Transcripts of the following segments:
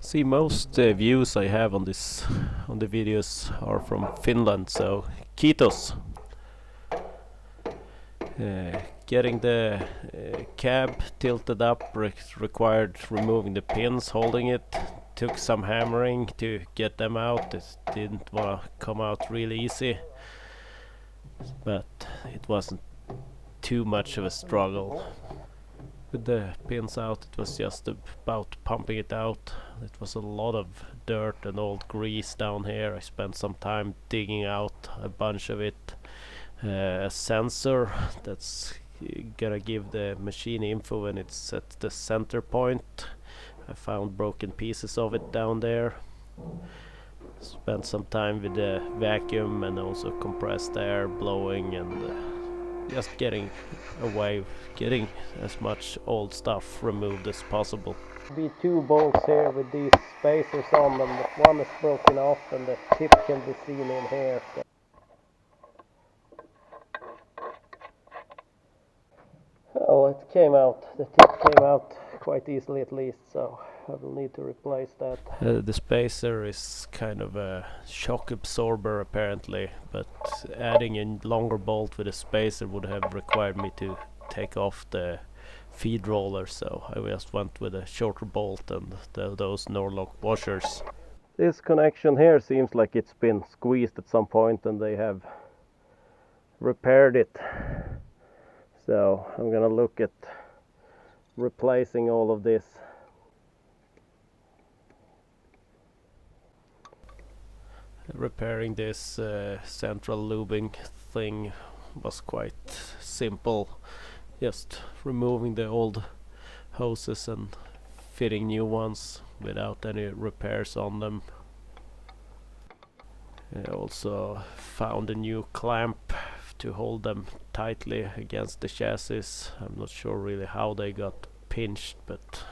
See, most views I have on the videos are from Finland, so kiitos. Getting the cab tilted up required removing the pins holding it. Took some hammering to get them out. It didn't want to come out really easy, but it wasn't too much of a struggle. With the pins out, it was just about pumping it out. It was a lot of dirt and old grease down here. I spent some time digging out a bunch of it. A sensor that's gonna give the machine info when it's at the center point. I found broken pieces of it down there. Spent some time with the vacuum and also compressed air blowing and just getting as much old stuff removed as possible. Be two bolts here with these spacers on them. One is broken off and the tip can be seen in here. Oh, it came out. The tip came out quite easily at least, so I will need to replace that. The spacer is kind of a shock absorber apparently, but adding a longer bolt with a spacer would have required me to take off the feed roller, so I just went with a shorter bolt and those Norlock washers. This connection here seems like it's been squeezed at some point and they have repaired it. So I'm gonna look at replacing all of this. Repairing this central lubing thing was quite simple. Just removing the old hoses and fitting new ones without any repairs on them. I also found a new clamp to hold them tightly against the chassis. I'm not sure really how they got pinched, but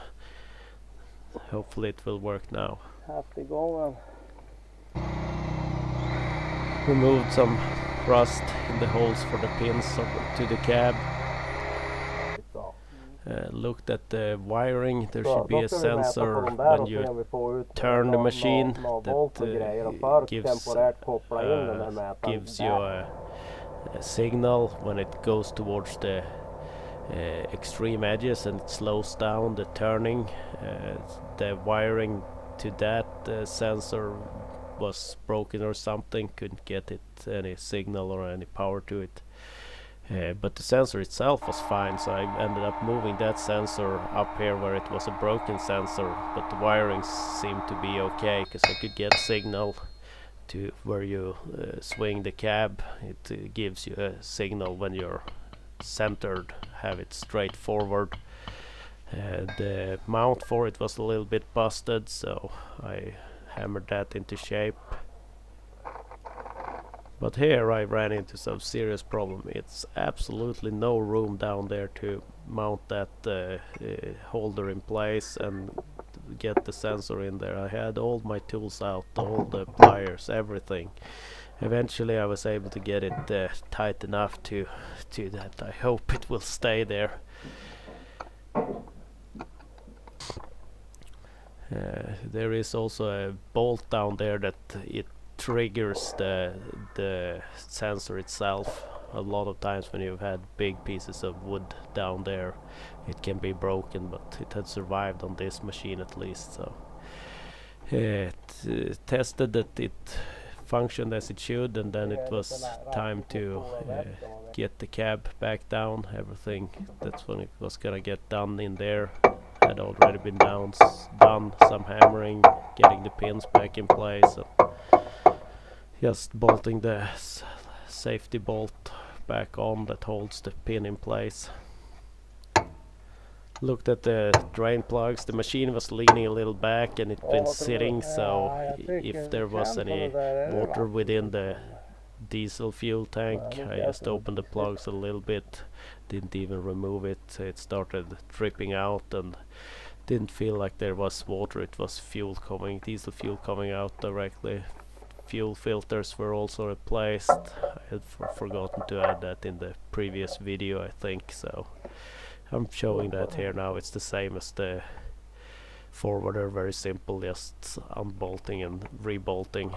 hopefully it will work now. Happy going. Removed some rust in the holes for the pins to the cab. Looked at the wiring. There should be a sensor when you turn the machine that gives you a signal when it goes towards the extreme edges and it slows down the turning. The wiring to that sensor was broken or something, couldn't get it any signal or any power to it. But the sensor itself was fine, so I ended up moving that sensor up here where it was a broken sensor, but the wiring seemed to be okay because I could get signal to where you swing the cab. It gives you a signal when you're centered, have it straight forward. The mount for it was a little bit busted, so I hammered that into shape. But here I ran into some serious problem. It's absolutely no room down there to mount that holder in place and get the sensor in there. I had all my tools out, all the pliers, everything. Eventually I was able to get it tight enough to that. I hope it will stay there. There is also a bolt down there that it triggers the sensor itself. A lot of times when you've had big pieces of wood down there, it can be broken, but it had survived on this machine at least. So it tested that it functioned as it should, and then it was time to get the cab back down. Everything that's when it was gonna get done in there had already been done. Some hammering, getting the pins back in place, and just bolting the safety bolt back on that holds the pin in place. Looked at the drain plugs. The machine was leaning a little back and it'd been sitting, so if there was any water within the diesel fuel tank, I just opened the plugs a little bit, didn't even remove it. It started dripping out and didn't feel like there was water. It was diesel fuel coming out directly. Fuel filters were also replaced. I had forgotten to add that in the previous video, I think, so I'm showing that here now. It's the same as the forwarder, very simple, just unbolting and rebolting.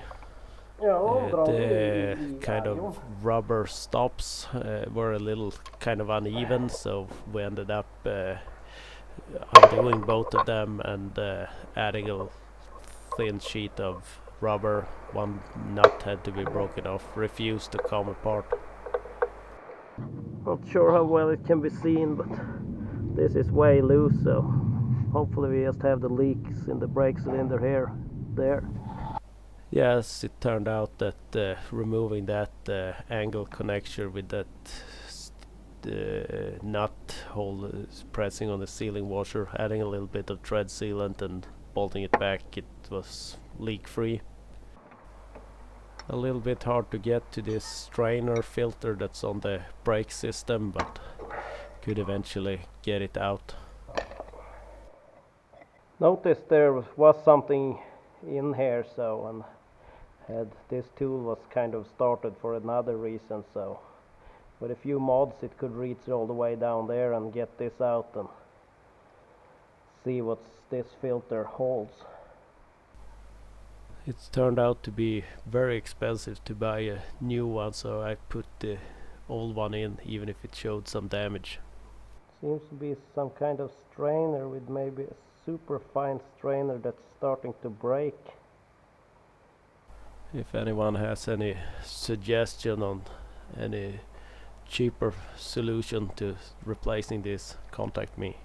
Ja, drar vi The i kind vägen. of rubber stops were a little kind of uneven, so we ended up undoing both of them and adding a thin sheet of rubber. One nut had to be broken off, refused to come apart. Not sure how well it can be seen, but this is way loose, so hopefully we just have the leaks in the brake cylinder here, there. Yes, it turned out that removing that angle connector with that nut hole pressing on the sealing washer, adding a little bit of tread sealant and bolting it back, it was leak free. A little bit hard to get to this strainer filter that's on the brake system, but could eventually get it out. Noticed there was something in here, so and this tool was kind of started for another reason, so with a few mods it could reach all the way down there and get this out and see what this filter holds. It's turned out to be very expensive to buy a new one, so I put the old one in even if it showed some damage. Seems to be some kind of strainer with maybe a super fine strainer that's starting to break. If anyone has any suggestion on any cheaper solution to replacing this, contact me.